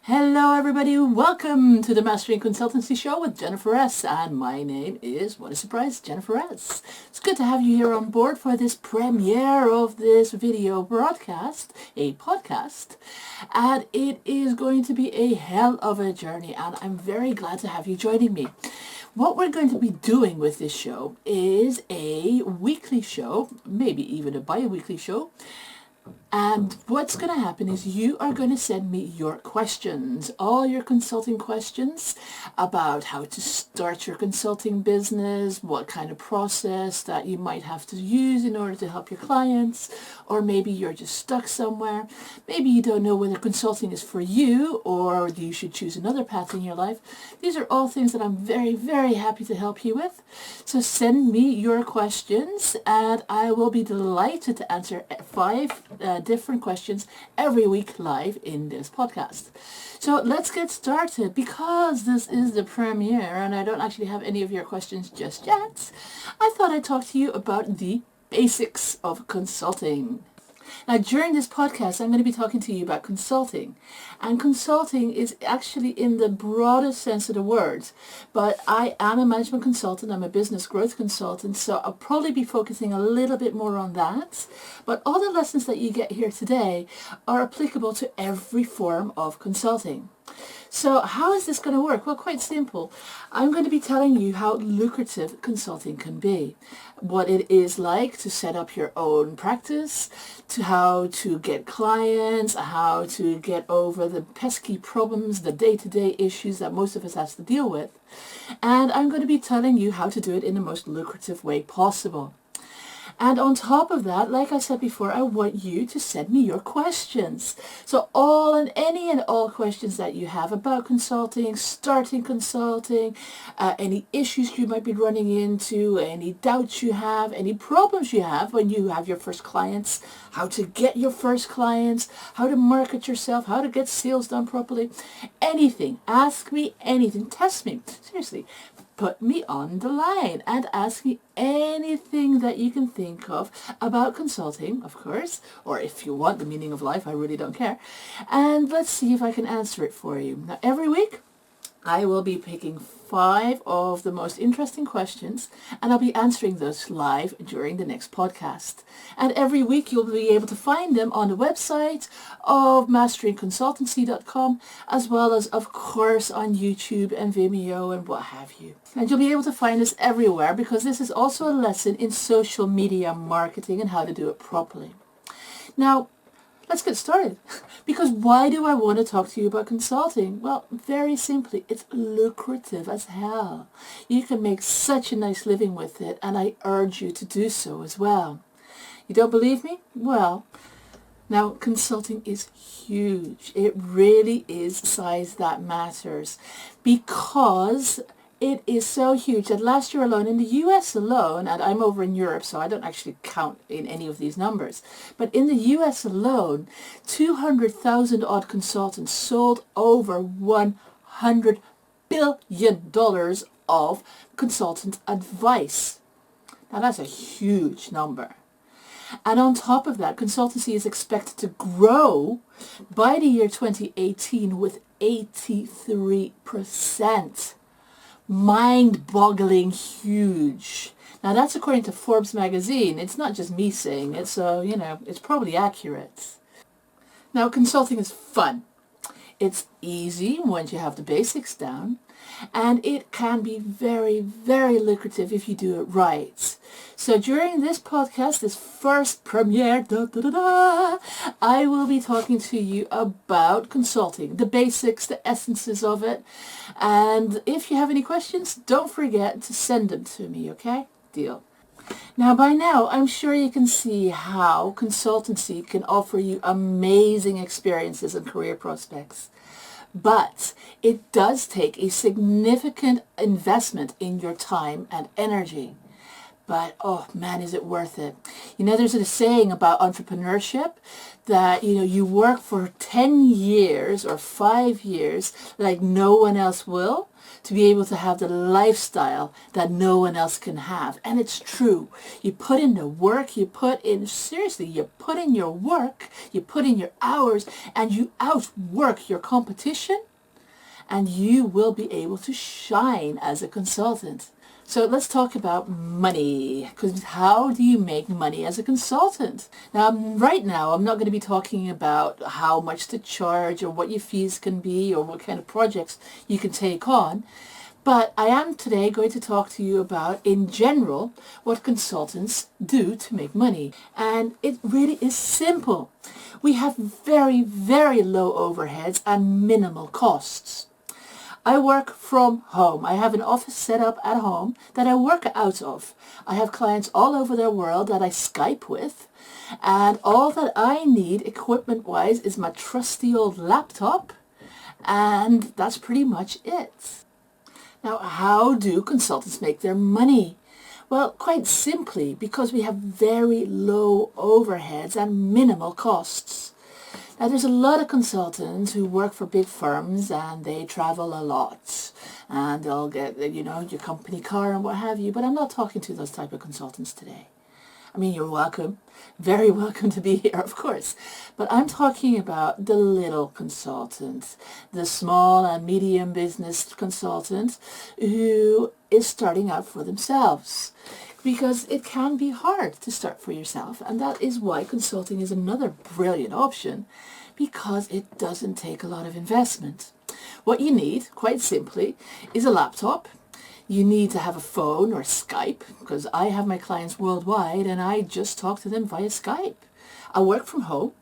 Hello everybody, welcome to the Mastering Consultancy Show with Jennifer S. And my name is, what a surprise, Jennifer S. It's good to have you here on board for this premiere of this video broadcast, a podcast. And it is going to be a hell of a journey and I'm very glad to have you joining me. What we're going to be doing with this show is a weekly show, maybe even a bi-weekly show. And what's going to happen is you are going to send me your questions, all your consulting questions about how to start your consulting business, what kind of process that you might have to use in order to help your clients, or maybe you're just stuck somewhere. Maybe you don't know whether consulting is for you or you should choose another path in your life. These are all things that I'm very, very happy to help you with. So send me your questions and I will be delighted to answer 5 different questions every week live in this podcast. So let's get started. Because this is the premiere and I don't actually have any of your questions just yet, I thought I'd talk to you about the basics of consulting. Now, during this podcast, I'm going to be talking to you about consulting. And consulting is actually in the broadest sense of the word. But I am a management consultant. I'm a business growth consultant. So I'll probably be focusing a little bit more on that. But all the lessons that you get here today are applicable to every form of consulting. So how is this going to work? Well, quite simple. I'm going to be telling you how lucrative consulting can be, what it is like to set up your own practice, to how to get clients, how to get over the pesky problems, the day-to-day issues that most of us have to deal with. And I'm going to be telling you how to do it in the most lucrative way possible. And on top of that, like I said before, I want you to send me your questions. So any and all questions that you have about consulting, starting consulting, any issues you might be running into, any doubts you have, any problems you have when you have your first clients, how to get your first clients, how to market yourself, how to get sales done properly, anything. Ask me anything. Test me. Seriously. Put me on the line and ask me anything that you can think of about consulting, of course, or if you want the meaning of life, I really don't care. And let's see if I can answer it for you. Now, every week, I will be picking 5 of the most interesting questions and I'll be answering those live during the next podcast. And every week you'll be able to find them on the website of masteringconsultancy.com as well as, of course, on YouTube and Vimeo and what have you. And you'll be able to find us everywhere because this is also a lesson in social media marketing and how to do it properly. Now, let's get started. Because why do I want to talk to you about consulting? Well, very simply, it's lucrative as hell. You can make such a nice living with it, and I urge you to do so as well. You don't believe me? Well, now consulting is huge. It really is size that matters because it is so huge that last year alone, in the US alone, and I'm over in Europe, so I don't actually count in any of these numbers, but in the US alone, 200,000 odd consultants sold over $100 billion of consultant advice. Now that's a huge number. And on top of that, consultancy is expected to grow by the year 2018 with 83%. Mind-boggling huge. Now that's according to Forbes magazine. It's not just me saying it, so it's probably accurate. Now consulting is fun. It's easy once you have the basics down, and it can be very, very lucrative if you do it right. So during this podcast, this first premiere, I will be talking to you about consulting, the basics, the essences of it. And if you have any questions, don't forget to send them to me, okay? Deal. Now, by now, I'm sure you can see how consultancy can offer you amazing experiences and career prospects. But it does take a significant investment in your time and energy. but oh man, is it worth it. You know, there's a saying about entrepreneurship that, you know, you work for 10 years or 5 years like no one else will, to be able to have the lifestyle that no one else can have. And it's true. You put in the work, you put in your work, you put in your hours, and you outwork your competition, and you will be able to shine as a consultant. So let's talk about money, because how do you make money as a consultant? Now, right now, I'm not going to be talking about how much to charge or what your fees can be or what kind of projects you can take on. But I am today going to talk to you about, in general, what consultants do to make money. And it really is simple. We have very, very low overheads and minimal costs. I work from home. I have an office set up at home that I work out of. I have clients all over the world that I Skype with, and all that I need equipment-wise is my trusty old laptop, and that's pretty much it. Now, how do consultants make their money? Well, quite simply, because we have very low overheads and minimal costs. Now, there's a lot of consultants who work for big firms and they travel a lot and they'll get, you know, your company car and what have you, but I'm not talking to those type of consultants today. I mean, you're welcome, very welcome to be here, of course, but I'm talking about the little consultant, the small and medium business consultant who is starting out for themselves. Because it can be hard to start for yourself, and that is why consulting is another brilliant option, because it doesn't take a lot of investment. What you need, quite simply, is a laptop. You need to have a phone or Skype, because I have my clients worldwide and I just talk to them via Skype. I work from home.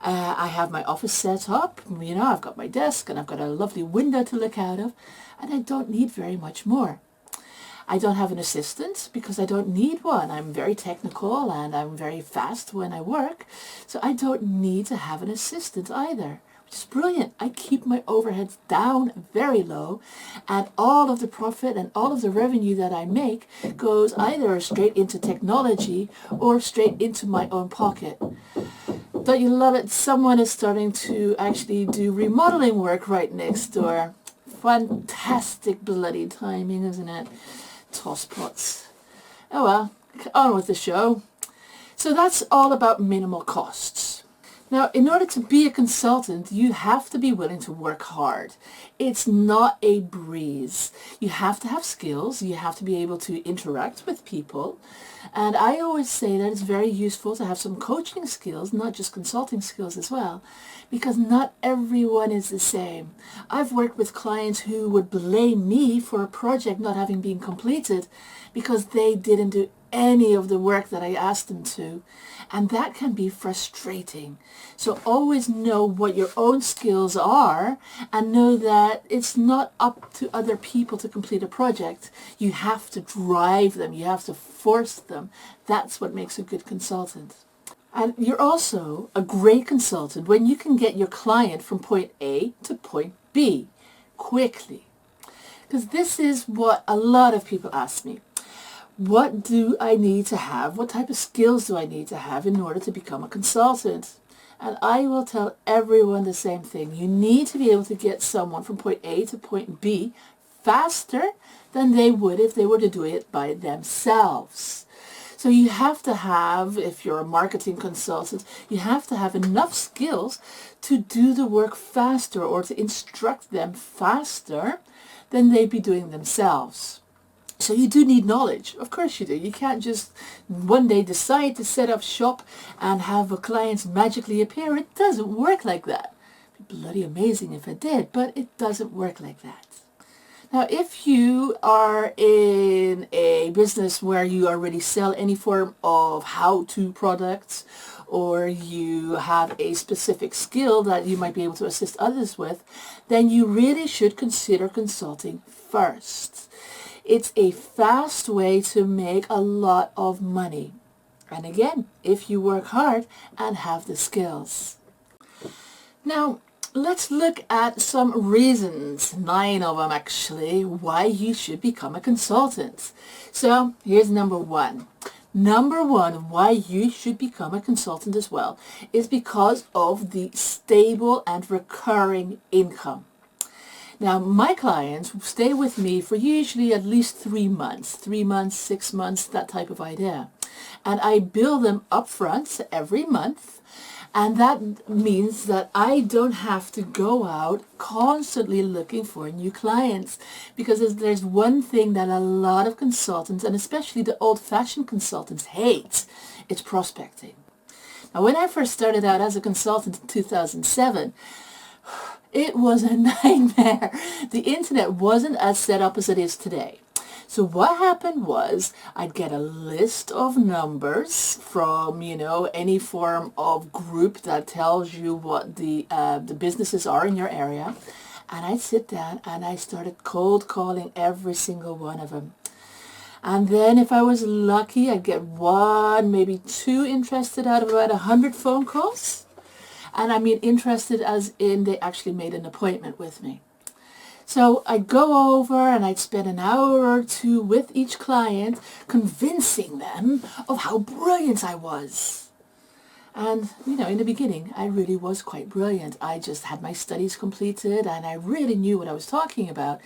I have my office set up. You know, I've got my desk and I've got a lovely window to look out of, and I don't need very much more. I don't have an assistant because I don't need one. I'm very technical and I'm very fast when I work, so I don't need to have an assistant either, which is brilliant. I keep my overheads down very low, and all of the profit and all of the revenue that I make goes either straight into technology or straight into my own pocket. Don't you love it? Someone is starting to actually do remodeling work right next door. Fantastic bloody timing, isn't it? Tosspots. Oh well, on with the show. So that's all about minimal costs. Now, in order to be a consultant, you have to be willing to work hard. It's not a breeze. You have to have skills. You have to be able to interact with people. And I always say that it's very useful to have some coaching skills, not just consulting skills as well, because not everyone is the same. I've worked with clients who would blame me for a project not having been completed because they didn't do any of the work that I asked them to, and that can be frustrating. So always know what your own skills are and know that it's not up to other people to complete a project. You have to drive them, you have to force them. That's what makes a good consultant. And you're also a great consultant when you can get your client from point A to point B quickly. Because this is what a lot of people ask me. What do I need to have? What type of skills do I need to have in order to become a consultant? And I will tell everyone the same thing. You need to be able to get someone from point A to point B faster than they would if they were to do it by themselves. So you have to have, if you're a marketing consultant, you have to have enough skills to do the work faster or to instruct them faster than they'd be doing themselves. So you do need knowledge. Of course you do. You can't just one day decide to set up shop and have a client magically appear. It doesn't work like that. It'd be bloody amazing if it did, but it doesn't work like that. Now, if you are in a business where you already sell any form of how-to products, or you have a specific skill that you might be able to assist others with, then you really should consider consulting first. It's a fast way to make a lot of money. And again, if you work hard and have the skills. Now, let's look at some reasons, 9 of them actually, why you should become a consultant. So here's number one. Number one, why you should become a consultant as well, is because of the stable and recurring income. Now, my clients stay with me for usually at least 3 months, 6 months, that type of idea. And I bill them upfront every month. And that means that I don't have to go out constantly looking for new clients, because there's one thing that a lot of consultants, and especially the old-fashioned consultants, hate. It's prospecting. Now, when I first started out as a consultant in 2007, it was a nightmare. The internet wasn't as set up as it is today. So what happened was I'd get a list of numbers from, any form of group that tells you what the businesses are in your area. And I'd sit down and I started cold calling every single one of them. And then if I was lucky, I'd get 1, maybe 2 interested out of about 100 phone calls. And I mean interested as in they actually made an appointment with me. So I'd go over and I'd spend an hour or 2 with each client, convincing them of how brilliant I was. And, in the beginning, I really was quite brilliant. I just had my studies completed and I really knew what I was talking about.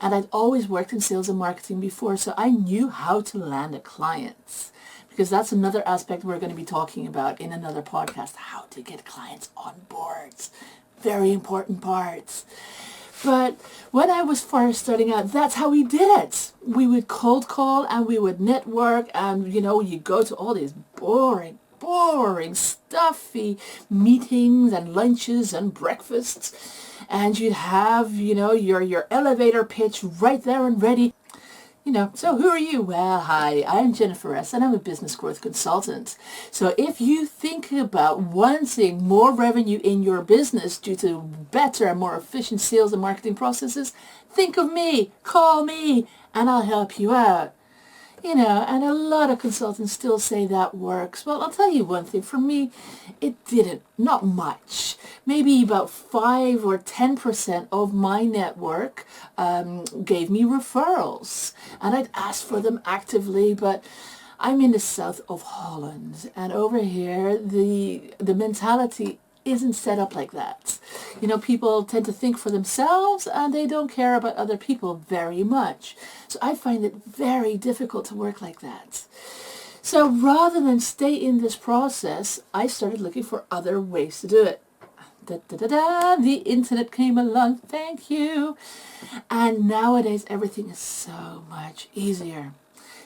And I'd always worked in sales and marketing before, so I knew how to land a client. Because that's another aspect we're going to be talking about in another podcast, how to get clients on board. Very important parts. But when I was first starting out, that's how we did it. We would cold call and we would network, and, you go to all these boring, stuffy meetings and lunches and breakfasts, and you'd have, your elevator pitch right there and ready. So who are you? Well, hi, I'm Jennifer S. and I'm a business growth consultant. So if you think about wanting more revenue in your business due to better and more efficient sales and marketing processes, think of me, call me, and I'll help you out. And a lot of consultants still say that works. Well, I'll tell you one thing. For me, it didn't. Not much. Maybe about 5 or 10% of my network gave me referrals. And I'd ask for them actively, but I'm in the south of Holland. And over here, the mentality isn't set up like that. People tend to think for themselves and they don't care about other people very much. So I find it very difficult to work like that. So rather than stay in this process, I started looking for other ways to do it. The internet came along, thank you. And nowadays everything is so much easier.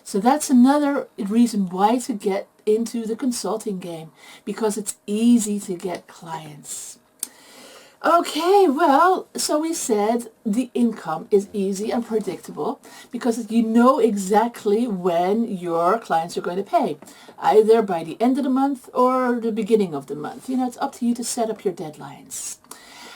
So that's another reason why to get into the consulting game, because it's easy to get clients. Okay, well, so we said the income is easy and predictable because you know exactly when your clients are going to pay, either by the end of the month or the beginning of the month. It's up to you to set up your deadlines.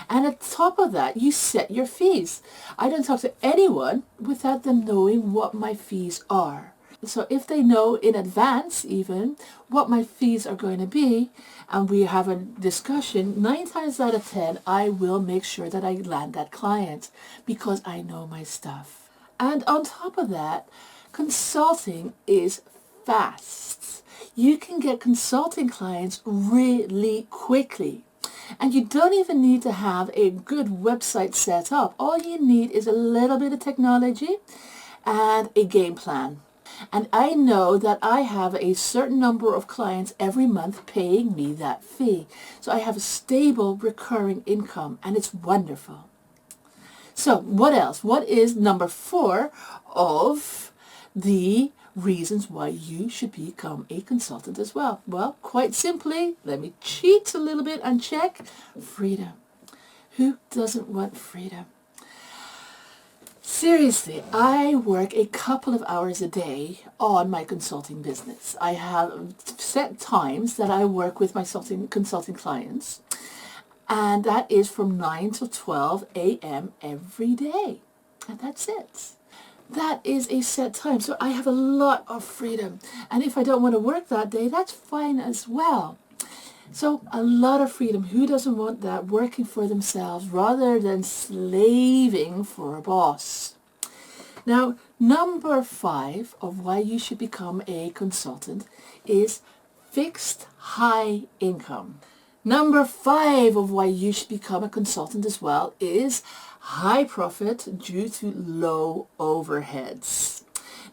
And on top of that, you set your fees. I don't talk to anyone without them knowing what my fees are. So if they know in advance even what my fees are going to be, and we have a discussion, 9 times out of 10, I will make sure that I land that client because I know my stuff. And on top of that, consulting is fast. You can get consulting clients really quickly. And you don't even need to have a good website set up. All you need is a little bit of technology and a game plan. And I know that I have a certain number of clients every month paying me that fee. So I have a stable recurring income, and it's wonderful. So what else? What is number 4 of the reasons why you should become a consultant as well? Well, quite simply, let me cheat a little bit and check. Freedom. Who doesn't want freedom? Seriously, I work a couple of hours a day on my consulting business. I have set times that I work with my consulting clients, and that is from 9 to 12 a.m. every day. And that's it. That is a set time. So I have a lot of freedom. And if I don't want to work that day, that's fine as well. So a lot of freedom. Who doesn't want that? Working for themselves rather than slaving for a boss. Now, number 5 of why you should become a consultant is fixed high income. Number 5 of why you should become a consultant as well is high profit due to low overheads.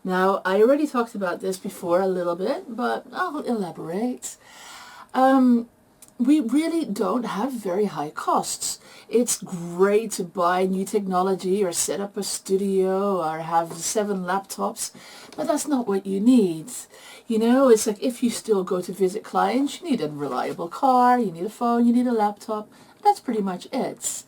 Now, I already talked about this before a little bit, but I'll elaborate. We really don't have very high costs. It's great to buy new technology or set up a studio or have 7 laptops, but that's not what you need. You know, it's like if you still go to visit clients, you need a reliable car, you need a phone, you need a laptop. That's pretty much it.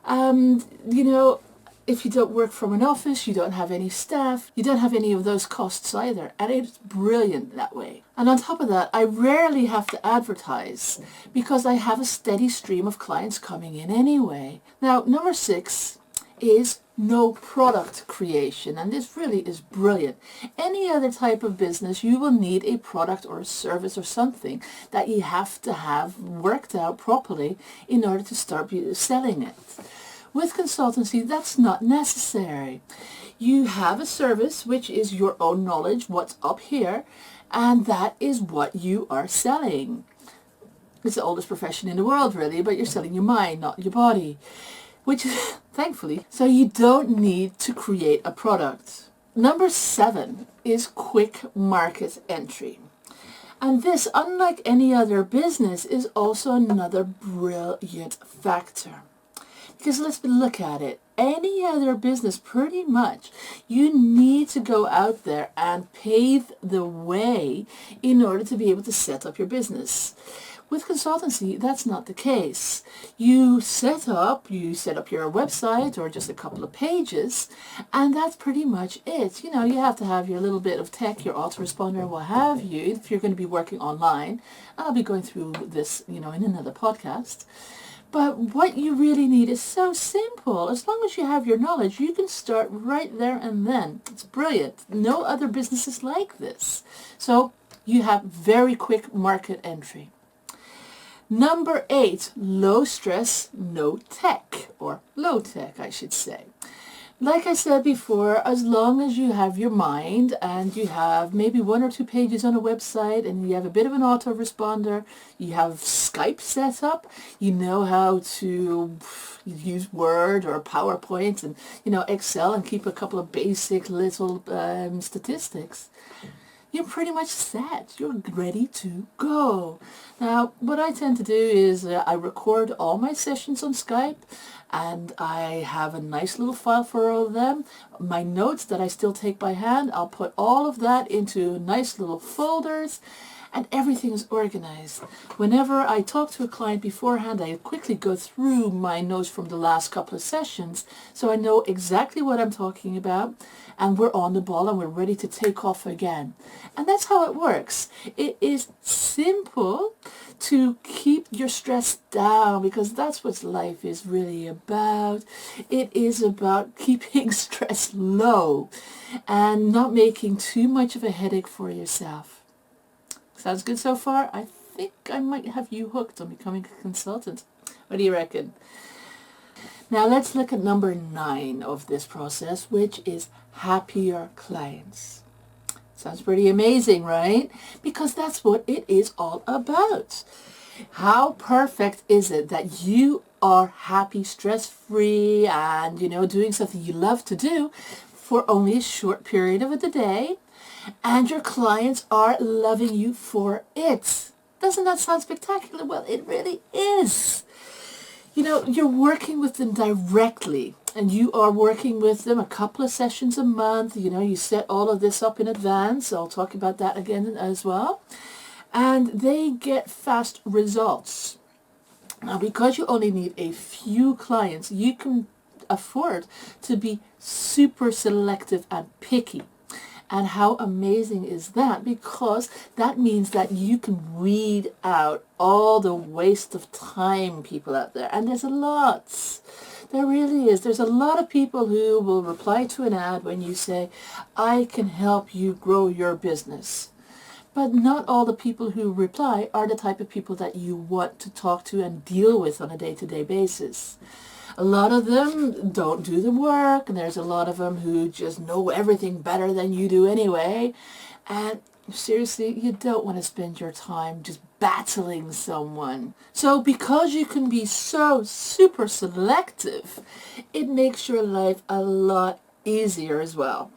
You know, if you don't work from an office, you don't have any staff, you don't have any of those costs either. And it's brilliant that way. And on top of that, I rarely have to advertise because I have a steady stream of clients coming in anyway. Now, number 6 is no product creation. And this really is brilliant. Any other type of business, you will need a product or a service or something that you have to have worked out properly in order to start selling it. With consultancy, that's not necessary. You have a service, which is your own knowledge, what's up here, and that is what you are selling. It's the oldest profession in the world, really, but you're selling your mind, not your body, which is, thankfully, so you don't need to create a product. Number 7 is quick market entry. And this, unlike any other business, is also another brilliant factor. Because let's look at it. Any other business, pretty much, you need to go out there and pave the way in order to be able to set up your business. With consultancy, that's not the case. You set up your website or just a couple of pages, and that's pretty much it. You know, you have to have your little bit of tech, your autoresponder, what have you, if you're going to be working online. I'll be going through this, you know, in another podcast. But what you really need is so simple. As long as you have your knowledge, you can start right there and then. It's brilliant. No other businesses like this. So you have very quick market entry. Number 8, low stress, no tech, or low tech, I should say. Like I said before, as long as you have your mind and you have maybe 1 or 2 pages on a website and you have a bit of an autoresponder, you have Skype set up, you know how to use Word or PowerPoint and, you know, Excel and keep a couple of basic little statistics, you're pretty much set. You're ready to go. Now, what I tend to do is I record all my sessions on Skype, and I have a nice little file for all of them. My notes that I still take by hand, I'll put all of that into nice little folders, and everything is organized. Whenever I talk to a client beforehand, I quickly go through my notes from the last couple of sessions so I know exactly what I'm talking about, and we're on the ball and we're ready to take off again. And that's how it works. It is simple to keep your stress down, because that's what life is really about. It is about keeping stress low and not making too much of a headache for yourself. Sounds good so far? I think I might have you hooked on becoming a consultant. What do you reckon? Now let's look at number 9 of this process, which is happier clients. Sounds pretty amazing, right? Because that's what it is all about. How perfect is it that you are happy, stress-free, and, you know, doing something you love to do for only a short period of the day, and your clients are loving you for it. Doesn't that sound spectacular? Well, it really is. You know, you're working with them directly, and you are working with them a couple of sessions a month. You know, you set all of this up in advance. I'll talk about that again as well. And they get fast results. Now, because you only need a few clients, you can afford to be super selective and picky. And how amazing is that? Because that means that you can weed out all the waste of time people out there. And there's a lot. There really is. There's a lot of people who will reply to an ad when you say, I can help you grow your business. But not all the people who reply are the type of people that you want to talk to and deal with on a day-to-day basis. A lot of them don't do the work, and there's a lot of them who just know everything better than you do anyway. And seriously, you don't want to spend your time just battling someone. So because you can be so super selective, it makes your life a lot easier as well.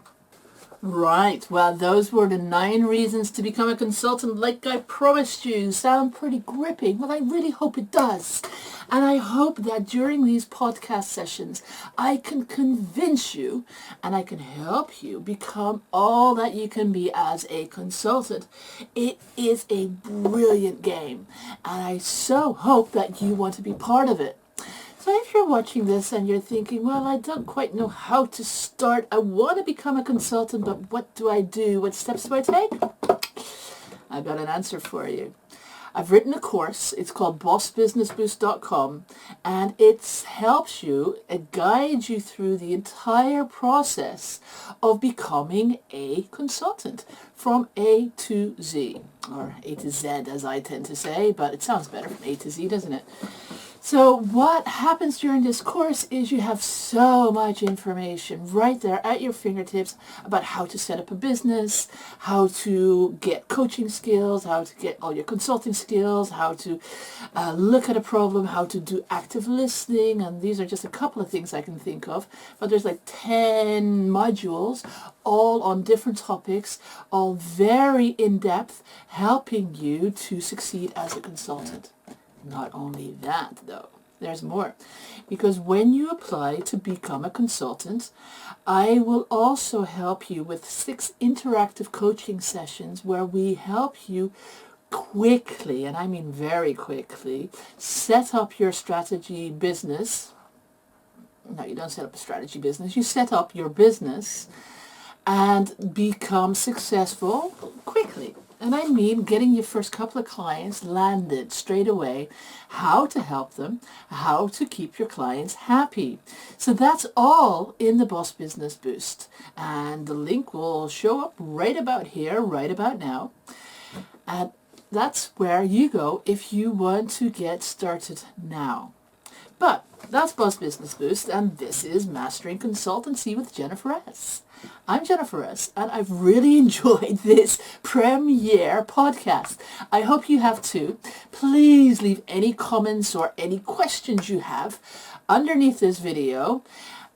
Right, well, those were the 9 reasons to become a consultant like I promised you. Sound pretty gripping? Well, I really hope it does. And I hope that during these podcast sessions, I can convince you and I can help you become all that you can be as a consultant. It is a brilliant game, and I so hope that you want to be part of it. So if you're watching this and you're thinking, well, I don't quite know how to start. I want to become a consultant, but what do I do? What steps do I take? I've got an answer for you. I've written a course. It's called bossbusinessboost.com, and it helps you, it guides you through the entire process of becoming a consultant from A to Z, or A to Z as I tend to say, but it sounds better from A to Z, doesn't it? So what happens during this course is you have so much information right there at your fingertips about how to set up a business, how to get coaching skills, how to get all your consulting skills, how to look at a problem, how to do active listening, and these are just a couple of things I can think of, but there's like 10 modules all on different topics, all very in-depth, helping you to succeed as a consultant. Not only that, though, there's more. Because when you apply to become a consultant, I will also help you with 6 interactive coaching sessions where we help you quickly, and I mean very quickly, set up your strategy business. No, you don't set up a strategy business. You set up your business and become successful quickly. And I mean getting your first couple of clients landed straight away, how to help them, how to keep your clients happy. So that's all in the Boss Business Boost. And the link will show up right about here, right about now. And that's where you go if you want to get started now. But that's Boss Business Boost, and this is Mastering Consultancy with Jennifer S. I'm Jennifer S, and I've really enjoyed this premiere podcast. I hope you have too. Please leave any comments or any questions you have underneath this video.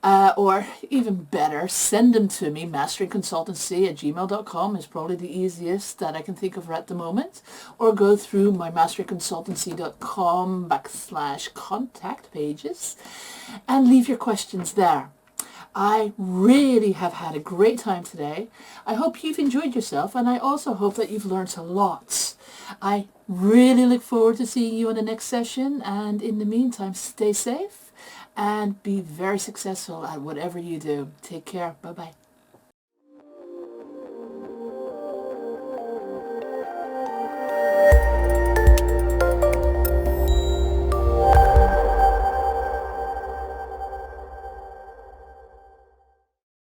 Or even better, send them to me. masteringconsultancy@gmail.com is probably the easiest that I can think of at the moment. Or go through my masteringconsultancy.com/contact pages and leave your questions there. I really have had a great time today. I hope you've enjoyed yourself, and I also hope that you've learned a lot. I really look forward to seeing you in the next session, and in the meantime, stay safe and be very successful at whatever you do. Take care. Bye-bye.